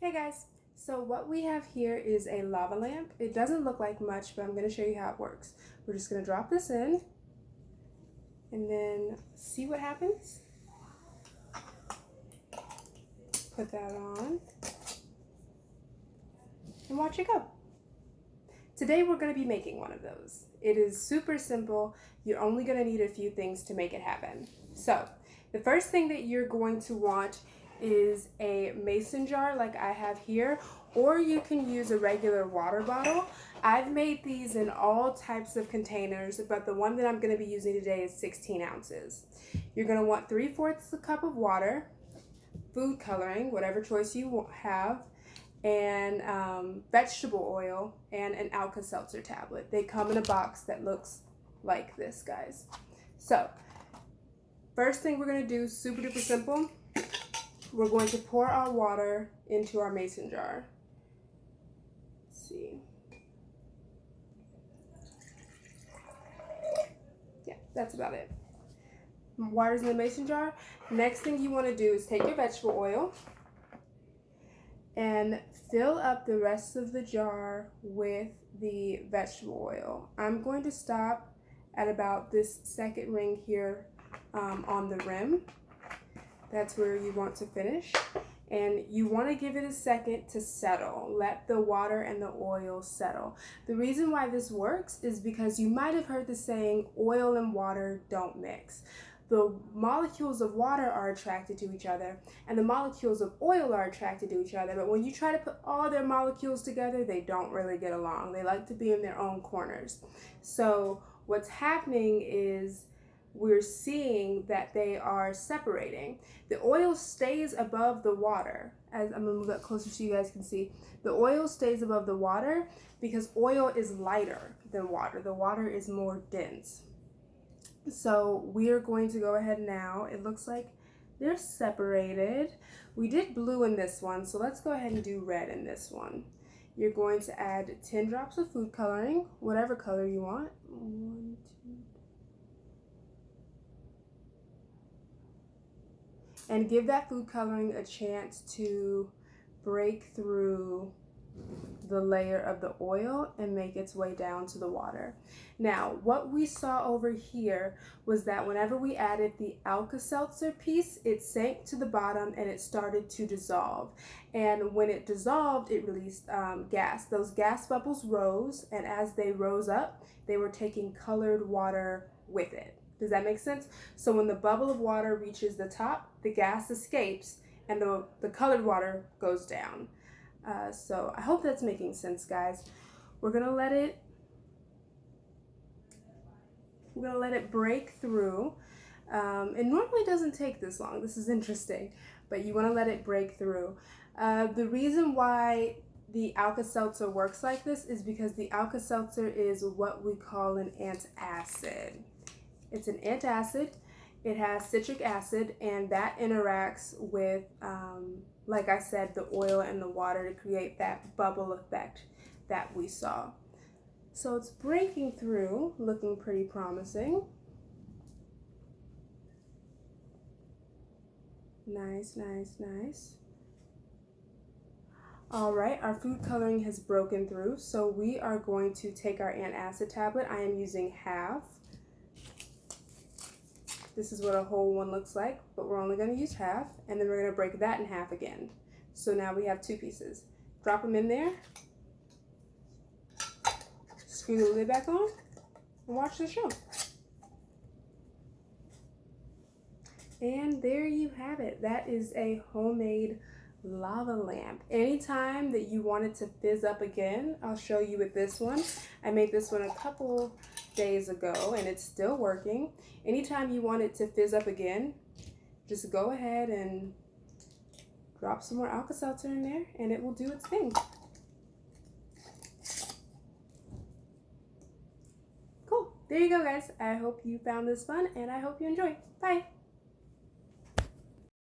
Hey guys, so what we have here is a lava lamp. It doesn't look like much, but I'm going to show you how it works. We're just going to drop this in and then see what happens. Put that on and watch it go. Today we're going to be making one of those. It is super simple. You're only going to need a few things to make it happen. So the first thing that you're going to want is a mason jar like I have here, or you can use a regular water bottle. I've made these in all types of containers, but the one that I'm going to be using today is 16 ounces. You're going to want 3/4 a cup of water, food coloring, whatever choice you have, and vegetable oil, and an Alka-Seltzer tablet. They come in a box that looks like this, guys. So first thing we're going to do, super duper simple, we're going to pour our water into our mason jar. Let's see. Yeah, that's about it. Water's in the mason jar. Next thing you want to do is take your vegetable oil and fill up the rest of the jar with the vegetable oil. I'm going to stop at about this second ring here on the rim. That's where you want to finish. And you want to give it a second to settle. Let the water and the oil settle. The reason why this works is because you might have heard the saying, oil and water don't mix. The molecules of water are attracted to each other, and the molecules of oil are attracted to each other, but when you try to put all their molecules together, they don't really get along. They like to be in their own corners. So what's happening is we're seeing that they are separating. The oil stays above the water. As I'm gonna move that closer so you guys can see. The oil stays above the water because oil is lighter than water. The water is more dense. So we're going to go ahead now. It looks like they're separated. We did blue in this one, so let's go ahead and do red in this one. You're going to add 10 drops of food coloring, whatever color you want. 1, 2. And give that food coloring a chance to break through the layer of the oil and make its way down to the water. Now, what we saw over here was that whenever we added the Alka-Seltzer piece, it sank to the bottom and it started to dissolve. And when it dissolved, it released gas. Those gas bubbles rose, and as they rose up, they were taking colored water with it. Does that make sense? So when the bubble of water reaches the top, the gas escapes and the colored water goes down. So I hope that's making sense, guys. We're gonna let it break through. It normally doesn't take this long. This is interesting, but you want to let it break through. The reason why the Alka-Seltzer works like this is because the Alka-Seltzer is what we call an antacid. It's an antacid. It has citric acid, and that interacts with, like I said, the oil and the water to create that bubble effect that we saw. So it's breaking through, looking pretty promising. Nice, nice, nice. All right, our food coloring has broken through, so we are going to take our antacid tablet. I am using half. This is what a whole one looks like, but we're only going to use half, and then we're going to break that in half again. So now we have 2 pieces. Drop them in there, screw the lid back on, and watch the show. And there you have it. That is a homemade lava lamp. Anytime that you want it to fizz up again, I'll show you with this one. I made this one a couple days ago and it's still working. Anytime you want it to fizz up again, just go ahead and drop some more Alka-Seltzer in there and it will do its thing. Cool. There you go, guys. I hope you found this fun and I hope you enjoy. Bye.